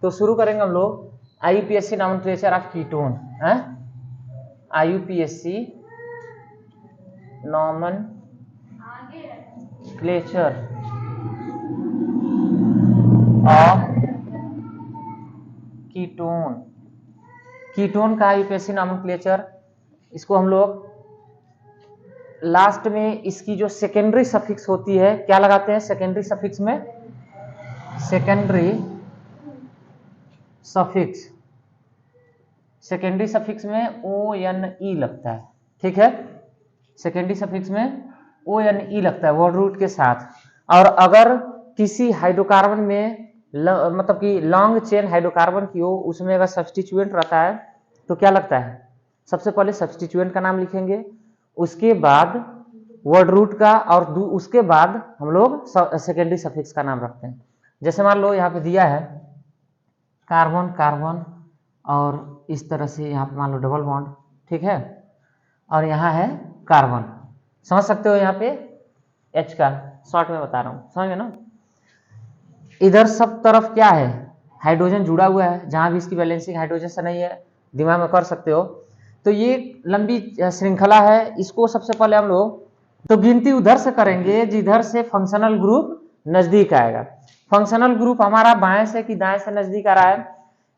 तो शुरू करेंगे हम लोग IUPAC नॉमेनक्लेचर ऑफ कीटोन है। IUPAC nomenclature of ketone. Ketone का IUPAC नॉमेनक्लेचर, इसको हम लोग लास्ट में इसकी जो सेकेंडरी सफिक्स होती है क्या लगाते हैं? सेकेंडरी सफिक्स में सेकेंडरी सफिक्स में ONE लगता है। ठीक है, सेकेंडरी सफिक्स में ONE लगता है वर्ड रूट के साथ। और अगर किसी हाइड्रोकार्बन में मतलब कि लॉन्ग चेन हाइड्रोकार्बन की हो, उसमें अगर सब्स्टिट्यूएंट रहता है तो क्या लगता है? सबसे पहले सब्स्टिट्यूएंट का नाम लिखेंगे, उसके बाद वर्ड रूट का, और उसके बाद हम लोग सेकेंडरी सफिक्स का नाम रखते हैं। जैसे मान लो यहाँ पे दिया है कार्बन कार्बन, और इस तरह से यहाँ पे मान लो डबल बॉन्ड, ठीक है, और यहाँ है कार्बन, समझ सकते हो यहाँ पे H का शॉर्ट में बता रहा हूँ, समझ गए ना। इधर सब तरफ क्या है? हाइड्रोजन जुड़ा हुआ है, जहां भी इसकी वैलेंसी हाइड्रोजन से नहीं है, दिमाग में कर सकते हो। तो ये लंबी श्रृंखला है, इसको सबसे पहले हम लोग तो गिनती उधर से करेंगे जिधर से फंक्शनल ग्रुप नजदीक आएगा। फंक्शनल ग्रुप हमारा बाएं से कि दाएं से नजदीक आ रहा है,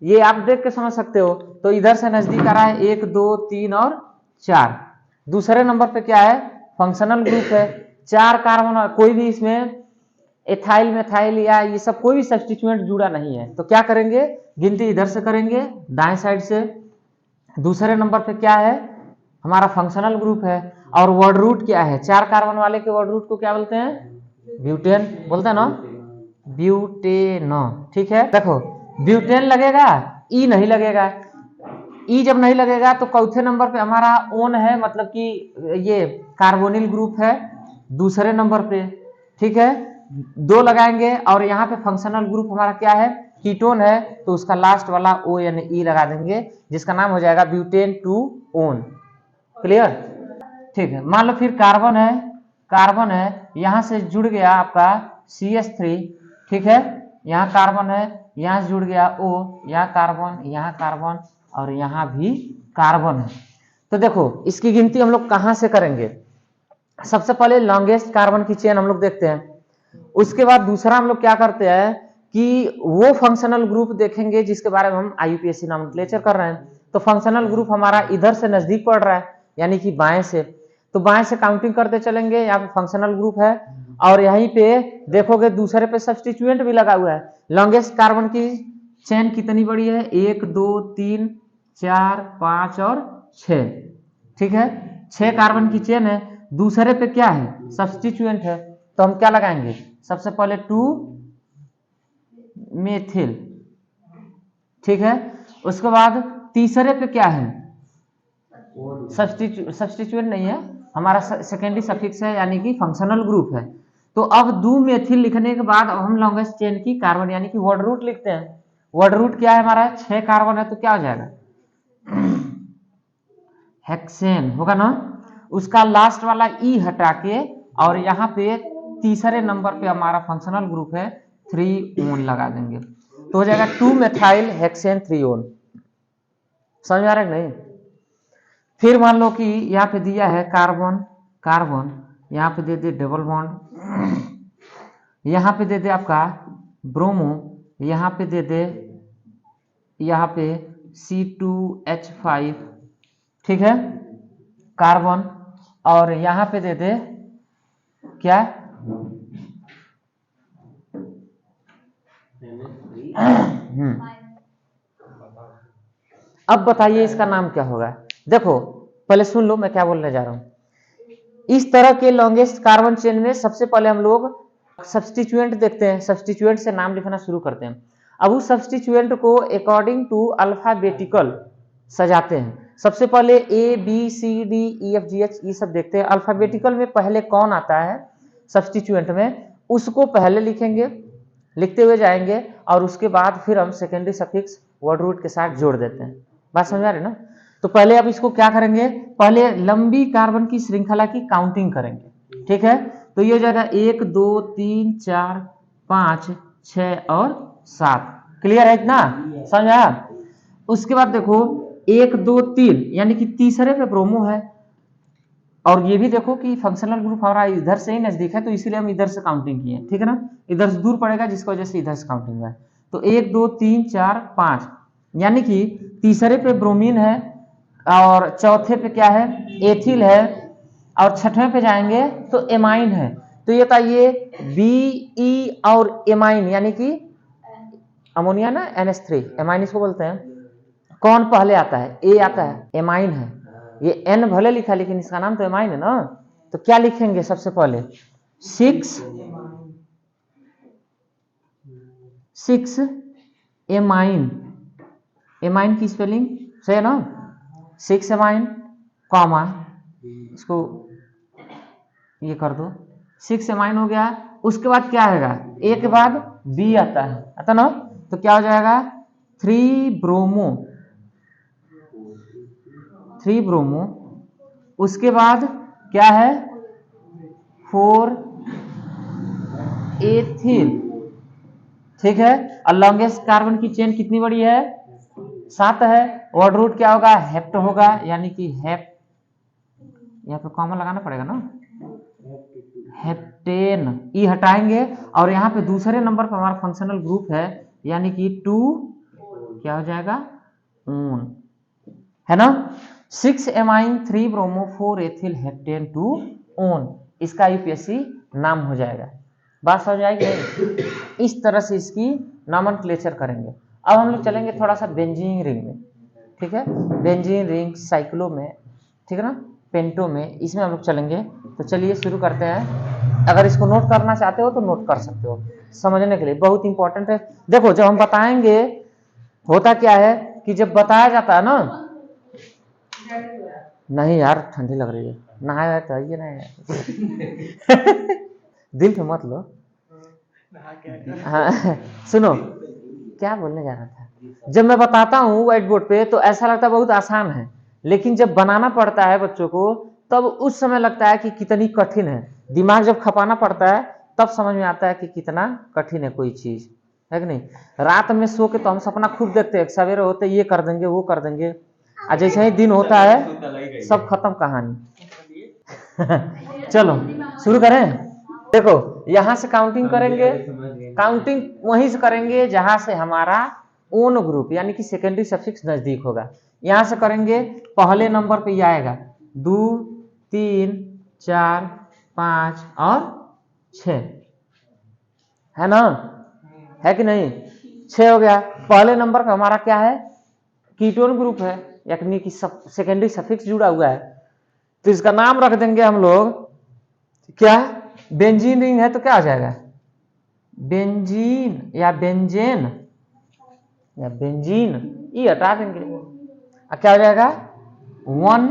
ये आप देख के समझ सकते हो। तो इधर से नजदीक आ रहा है 1 2 3 और 4। दूसरे नंबर पे क्या है? फंक्शनल ग्रुप है, 4 कार्बन, कोई भी इसमें एथाइल मेथाइल या ये सब कोई भी सब्स्टिट्यूएंट जुड़ा नहीं है। तो क्या करेंगे? गिनती इधर से करेंगे दाएं साइड से। दूसरे नंबर पे क्या है? हमारा फंक्शनल ग्रुप है। और वर्ड रूट क्या है? 4 कार्बन वाले के वर्ड रूट को क्या बोलते हैं? ब्यूटेन बोलते हैं ना, ब्यूटेन। ठीक है, देखो ब्यूटेन लगेगा, ई नहीं लगेगा। ई जब नहीं लगेगा तो चौथे नंबर पे हमारा ओन है, मतलब कि ये कार्बोनिल ग्रुप है दूसरे नंबर पे। ठीक है, 2 लगाएंगे, और यहाँ पे फंक्शनल ग्रुप हमारा क्या है? कीटोन है, तो उसका लास्ट वाला ONE लगा देंगे, जिसका नाम हो जाएगा ब्यूटेन 2 ओन। क्लियर? ठीक है, मान लो फिर कार्बन है, यहाँ से जुड़ गया आपका CH3। ठीक है, यहाँ कार्बन है, यहाँ से जुड़ गया O, यहाँ कार्बन, और यहाँ भी कार्बन है। तो देखो इसकी गिनती हम लोग कहाँ से करेंगे? सबसे पहले लॉन्गेस्ट कार्बन की चेन हम लोग देखते हैं, उसके बाद दूसरा हम लोग क्या करते हैं कि वो फंक्शनल ग्रुप देखेंगे जिसके बारे में हम IUPAC नॉमेनक्लेचर कर रहे हैं। तो फंक्शनल ग्रुप हमारा इधर से नजदीक पड़ रहा है, यानी कि बाएं से, तो बाएं से काउंटिंग करते चलेंगे। यहाँ पे फंक्शनल ग्रुप है, और यहीं पे देखोगे दूसरे पे सब्स्टिट्यूएंट भी लगा हुआ है। लॉन्गेस्ट कार्बन की चेन कितनी बड़ी है? 1 2 3 4 5 और 6। ठीक है, 6 कार्बन की चेन है। दूसरे पे क्या है? सब्स्टिट्यूएंट है, तो हम क्या लगाएंगे? सबसे पहले 2 मेथिल। ठीक है, उसके बाद तीसरे पे क्या है? सब्स्टिट्यूएंट नहीं है, हमारा सेकेंडरी सफिक्स है, यानी कि फंक्शनल ग्रुप है। तो अब 2 मेथिल लिखने के बाद अब हम लॉन्गेस्ट चेन की कार्बन यानी कि वर्ड रूट लिखते हैं। वर्ड रूट क्या है हमारा? 6 कार्बन है, तो क्या हो जाएगा? हेक्सेन होगा ना। उसका लास्ट वाला ई हटा के, और यहाँ पे तीसरे नंबर पे हमारा फंक्शनल ग्रुप है 3 ओन लगा देंगे, तो हो जाएगा 2 मेथाइल हेक्सेन 3 ओन। समझ आ रहा है नहीं? फिर मान लो कि यहाँ पे दिया है कार्बन, यहाँ पे दे दे डबल बॉन्ड, यहाँ पे दे दे आपका ब्रोमो, यहाँ पे दे दे यहाँ पे C2H5। ठीक है, कार्बन, और यहाँ पे दे दे क्या? अब बताइए इसका नाम क्या होगा? देखो पहले सुन लो मैं क्या बोलने जा रहा हूं। इस तरह के लॉन्गेस्ट कार्बन चेन में सबसे पहले हम लोग सब्स्टिट्यूएंट देखते हैं, सब्स्टिट्यूएंट से नाम लिखना शुरू करते हैं। अब उस सब्स्टिट्यूएंट को अकॉर्डिंग टू अल्फाबेटिकल सजाते हैं। सबसे पहले ABCDEFGH ये सब देखते हैं। अल्फाबेटिकल में पहले कौन आता है सब्स्टिट्यूएंट में, उसको पहले लिखेंगे, लिखते हुए जाएंगे, और उसके बाद फिर हम सेकेंडरी सफिक्स वर्ड रूट के साथ जोड़ देते हैं। बात समझ आ रही ना? तो पहले अब इसको क्या करेंगे? पहले लंबी कार्बन की श्रृंखला की काउंटिंग करेंगे। ठीक है, तो ये हो जाएगा 1 2 3 4 5 6 और 7। क्लियर है इतना, समझ आया। उसके बाद देखो 1 2 3 यानी कि तीसरे पे ब्रोमो है, और ये भी देखो कि फंक्शनल ग्रुप हमारा इधर से ही नजदीक है, तो इसीलिए हम इधर से काउंटिंग किए, ठीक है ना, इधर से दूर पड़ेगा जिसकी वजह से इधर से काउंटिंग है। तो 1 2 3 4 5 यानी कि तीसरे पे ब्रोमीन है, और चौथे पे क्या है, एथिल है, और छठवें पे जाएंगे तो एमाइन है। तो ये था ये बी ई और एमाइन यानी कि अमोनिया ना NH3 एमाइन इसको बोलते हैं। कौन पहले आता है, ए आता है, एमाइन है। ये एन भले लिखा लेकिन इसका नाम तो एमाइन है ना, तो क्या लिखेंगे सबसे पहले 6 एमाइन, एमाइन की स्पेलिंग सही है ना, 6 एमाइन कॉमा इसको ये कर दो, 6 एमाइन हो गया। उसके बाद क्या आएगा, ए के बाद बी आता ना, तो क्या हो जाएगा 3 ब्रोमो, 3 ब्रोमो। उसके बाद क्या है 4 एथिल, ठीक है। और लॉन्गेस्ट कार्बन की चेन कितनी बड़ी है, 7 है। वर्ड रूट क्या होगा, हेप्ट होगा, यानी कि हेप, यहाँ पे कॉमा लगाना पड़ेगा ना, हेप्टेन, ई हटाएंगे, और यहाँ पे दूसरे नंबर पर हमारा फंक्शनल ग्रुप है, यानी कि 2 क्या हो जाएगा ऊन, है ना। 6 amine 3 bromo 4 ethyl heptane 2 own, इसका यूपीएससी नाम हो जाएगा। बात समझ आएगी नहीं? इस तरह से इसकी नॉमेनक्लेचर करेंगे। अब हम लोग चलेंगे थोड़ा सा बेंजीन रिंग में, ठीक है, बेंजीन रिंग साइक्लो में, ठीक है ना, पेंटो में, इसमें हम लोग चलेंगे। तो चलिए शुरू करते हैं। अगर इसको नोट करना चाहते हो तो नोट कर सकते हो, समझने के लिए बहुत इंपॉर्टेंट है। देखो जब हम बताएंगे, होता क्या है कि जब बताया जाता है ना, नहीं यार ठंडी लग रही है, नहाया चाहिए ना यार दिल पे मत लो। हाँ सुनो क्या बोलने जा रहा था, जब मैं बताता हूँ व्हाइट बोर्ड पे तो ऐसा लगता है बहुत आसान है, लेकिन जब बनाना पड़ता है बच्चों को तब उस समय लगता है कि कितनी कठिन है। दिमाग जब खपाना पड़ता है तब समझ में आता है कि कितना कठिन है कोई चीज, है कि नहीं। रात में सो के तो हम सपना खूब देखते हैं, सवेरे होते ये कर देंगे वो कर देंगे, और जैसे ही दिन होता है सब खत्म कहानी चलो शुरू करें। देखो यहां से काउंटिंग करेंगे, काउंटिंग वहीं से करेंगे जहां से हमारा ओन ग्रुप यानी कि सेकेंडरी सफिक्स नजदीक होगा। यहां से करेंगे, पहले नंबर पे ये आएगा 2 3 4 5 और 6, है ना, है कि नहीं, 6 हो गया। पहले नंबर पे हमारा क्या है, कीटोन ग्रुप है, यानी कि सेकेंडरी सफिक्स जुड़ा हुआ है, तो इसका नाम रख देंगे हम लोग क्या, बेंजीन रिंग है तो क्या आ जाएगा, बेंजीन या बेंजेन या बेंजीन, ये हटा देंगे, क्या हो जाएगा 1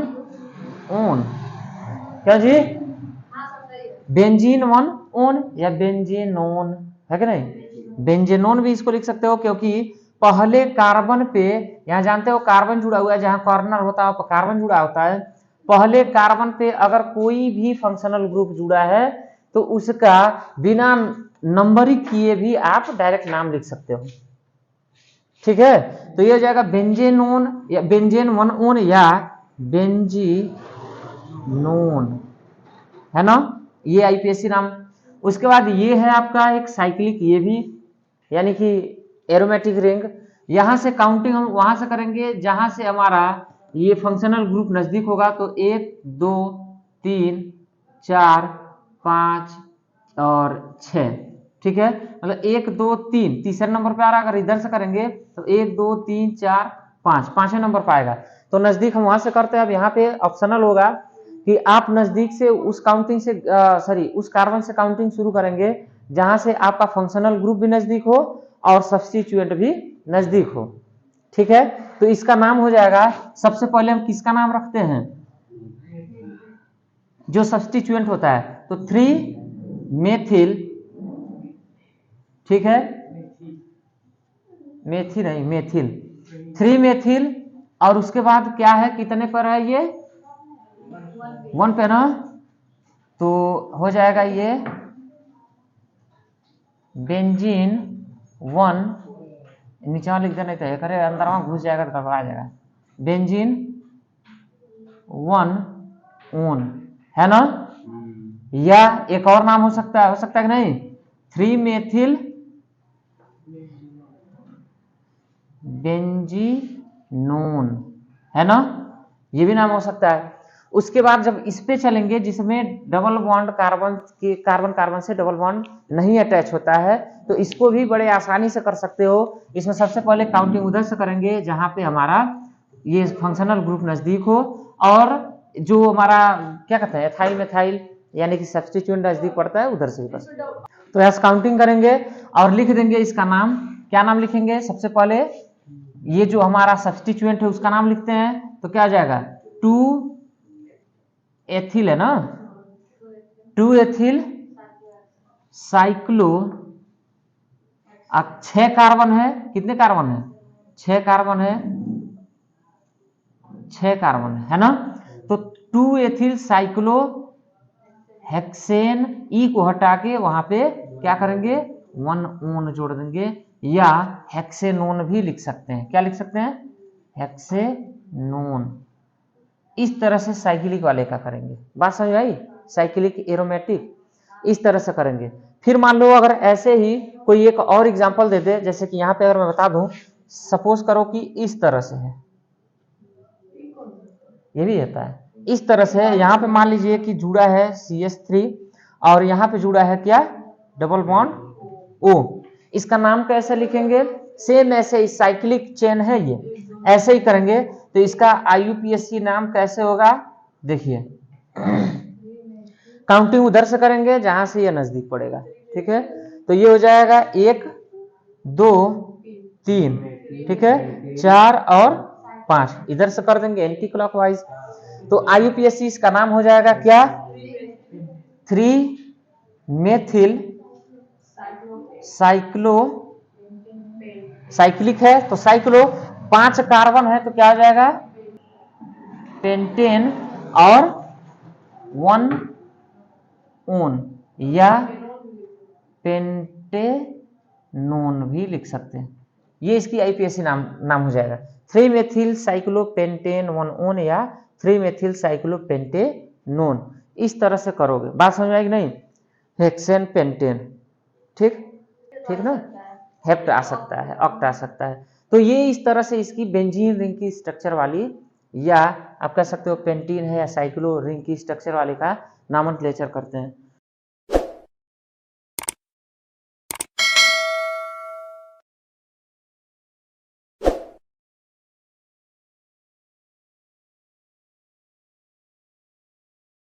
ओन, क्या जी, बेंजीन 1 ओन या बेंजेनोन, है कि नहीं। बेंजेनोन भी इसको लिख सकते हो, क्योंकि पहले कार्बन पे, यहां जानते हो कार्बन जुड़ा हुआ है, जहां कॉर्नर होता है कार्बन जुड़ा होता है, पहले कार्बन पे अगर कोई भी फंक्शनल ग्रुप जुड़ा है तो उसका बिना नंबरिंग किए भी आप डायरेक्ट नाम लिख सकते हो, ठीक है। तो ये हो जाएगा बेंजेनोन या बेंजेन 1 ओन या बेंजीनोन, है ना, ये आईपीएससी नाम। उसके बाद ये है आपका एक साइक्लिक, ये भी यानी कि एरोमेटिक रिंग। यहां से काउंटिंग हम वहां से करेंगे जहां से हमारा ये फंक्शनल ग्रुप नजदीक होगा, तो 1 2 3 4 5 और 6, ठीक है, मतलब 1 2 3 तीसरे नंबर पे आ रहा है। अगर इधर से करेंगे तो 1 2 3 4 5 पांचवें नंबर पर आएगा, तो नजदीक हम वहां से करते हैं। अब यहाँ पे ऑप्शनल होगा कि आप नजदीक से उस काउंटिंग से सॉरी उस कार्बन से काउंटिंग शुरू करेंगे जहां से आपका फंक्शनल ग्रुप भी नजदीक हो और सब्स्टिट्यूएंट भी नजदीक हो, ठीक है। तो इसका नाम हो जाएगा, सबसे पहले हम किसका नाम रखते हैं, जो सब्स्टिट्यूएंट होता है, तो 3 मेथिल, ठीक है, मेथी नहीं मेथिल, 3 मेथिल, और उसके बाद क्या है, कितने पर है ये 1 पे ना, तो हो जाएगा ये बेंजीन 1 नीचे वहाँ लिख देना, नहीं तो ये करे अंदर वहाँ घुस जाएगा तो गड़बड़ा जाएगा। बेंजीन 1 है ना, या एक और नाम हो सकता है कि नहीं, 3 मेथिल बेंजीनोन है ना, ये भी नाम हो सकता है। उसके बाद जब इस पे चलेंगे जिसमें डबल बॉन्ड कार्बन कार्बन से डबल बॉन्ड नहीं अटैच होता है, तो इसको भी बड़े आसानी से कर सकते हो। इसमें सबसे पहले काउंटिंग उधर से करेंगे जहां पे हमारा ये फंक्शनल ग्रुप नजदीक हो, और जो हमारा क्या कहते हैं एथाइल मेथाइल यानी कि सब्स्टिट्यूएंट नजदीक पड़ता है उधर से भी कर सकते हो। तो ऐसे काउंटिंग करेंगे और लिख देंगे इसका नाम। क्या नाम लिखेंगे, सबसे पहले ये जो हमारा सब्स्टिट्यूएंट है उसका नाम लिखते हैं, तो क्या आ जाएगा 2 एथिल है ना, 2 एथिल साइक्लो, 6 कार्बन है, कितने कार्बन है 6 कार्बन है, 6 कार्बन है ना, तो 2 एथिल साइक्लो हेक्सेन, ई को हटा के वहां पे क्या करेंगे 1 ओन जोड़ देंगे, या हेक्सेनोन भी लिख सकते हैं। क्या लिख सकते हैं हेक्सेनोन। इस तरह से साइक्लिक वाले का करेंगे, बात समझ आई, साइक्लिक एरोमेटिक इस तरह से करेंगे। फिर मान लो अगर ऐसे ही कोई एक और एग्जांपल दे दे, जैसे कि यहाँ पे अगर मैं बता दूं, सपोज करो कि इस तरह से है, ये भी होता है इस तरह से है। यहाँ पे मान लीजिए कि जुड़ा है CH3 और यहाँ पे जुड़ा है क्या डबल बॉन्ड O। इसका नाम कैसे लिखेंगे, सेम ऐसे ही साइक्लिक चेन है ये, ऐसे ही करेंगे। तो इसका IUPAC नाम कैसे होगा, देखिए काउंटिंग उधर से करेंगे जहां से ये नजदीक पड़ेगा, ठीक है। तो ये हो जाएगा 1 2 3, ठीक है, 4 और 5 इधर से कर देंगे एंटी क्लॉकवाइज। तो IUPAC इसका नाम हो जाएगा क्या 3 मेथिल साइक्लो, साइक्लिक है तो साइक्लो, 5 कार्बन है तो क्या हो जाएगा पेंटेन और 1 ओन, या पेंटेनोन भी लिख सकते हैं। ये इसकी IUPAC नाम हो जाएगा 3 मेथिल साइक्लोपेंटेन 1 ओन या 3 मेथिल साइक्लोपेंटेनोन। इस तरह से करोगे, बात समझ में आएगी नहीं, हेक्सेन पेंटेन, ठीक ठीक ना, हेप्ट आ सकता है, ऑक्ट आ सकता है। तो ये इस तरह से इसकी बेंजीन रिंग की स्ट्रक्चर वाली, या आप कह सकते हो पेंटीन है या साइक्लो रिंग की स्ट्रक्चर वाले का नामोनक्लेचर करते हैं।